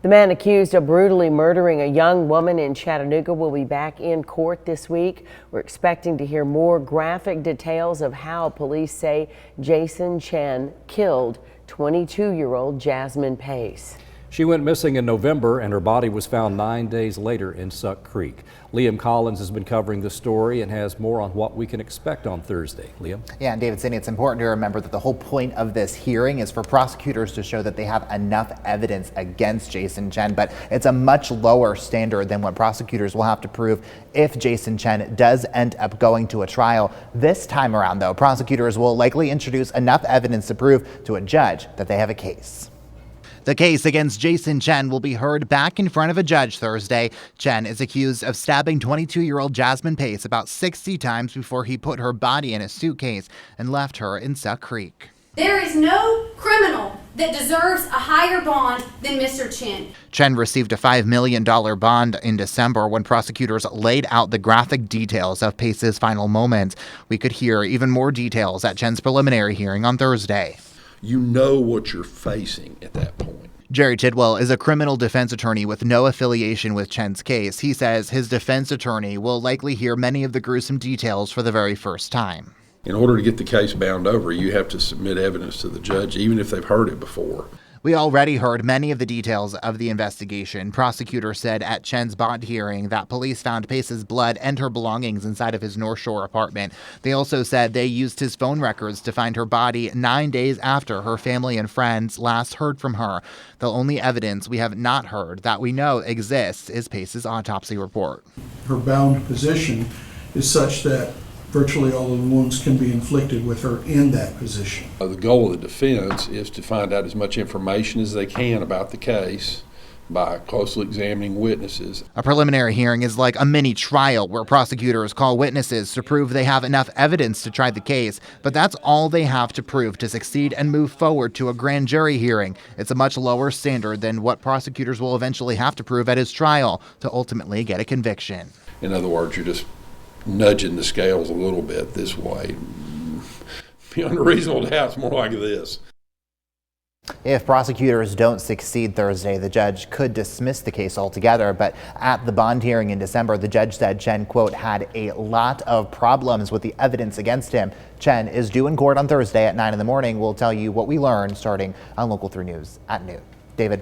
The man accused of brutally murdering a young woman in Chattanooga will be back in court this week. We're expecting to hear more graphic details of how police say Chen killed 22-year-old Jasmine Pace. She went missing in November and her body was found 9 days later in Suck Creek. Liam Collins has been covering the story and has more on what we can expect on Thursday. Liam? Yeah, and David, Cindy, it's important to remember that the whole point of this hearing is for prosecutors to show that they have enough evidence against Chen, but it's a much lower standard than what prosecutors will have to prove if Chen does end up going to a trial. This time around, though, prosecutors will likely introduce enough evidence to prove to a judge that they have a case. The case against Chen will be heard back in front of a judge Thursday. Chen is accused of stabbing 22-year-old Jasmine Pace about 60 times before he put her body in a suitcase and left her in Suck Creek. There is no criminal that deserves a higher bond than Mr. Chen. Chen received a $5 million bond in December when prosecutors laid out the graphic details of Pace's final moments. We could hear even more details at Chen's preliminary hearing on Thursday. You know what you're facing at that point. Jerry Tidwell is a criminal defense attorney with no affiliation with Chen's case. He says his defense attorney will likely hear many of the gruesome details for the very first time. In order to get the case bound over, you have to submit evidence to the judge, even if they've heard it before. We already heard many of the details of the investigation. Prosecutors said at Chen's bond hearing that police found Pace's blood and her belongings inside of his North Shore apartment. They also said they used his phone records to find her body 9 days after her family and friends last heard from her. The only evidence we have not heard that we know exists is Pace's autopsy report. Her bound position is such that virtually all of the wounds can be inflicted with her in that position. The goal of the defense is to find out as much information as they can about the case by closely examining witnesses. A preliminary hearing is like a mini trial where prosecutors call witnesses to prove they have enough evidence to try the case, but that's all they have to prove to succeed and move forward to a grand jury hearing. It's a much lower standard than what prosecutors will eventually have to prove at his trial to ultimately get a conviction. In other words, you're just nudging the scales a little bit this way. Beyond a reasonable doubt, it's more like this. If prosecutors don't succeed Thursday, the judge could dismiss the case altogether. But at the bond hearing in December, the judge said Chen, quote, had a lot of problems with the evidence against him. Chen is due in court on Thursday at 9 in the morning. We'll tell you what we learned starting on Local 3 News at noon. David.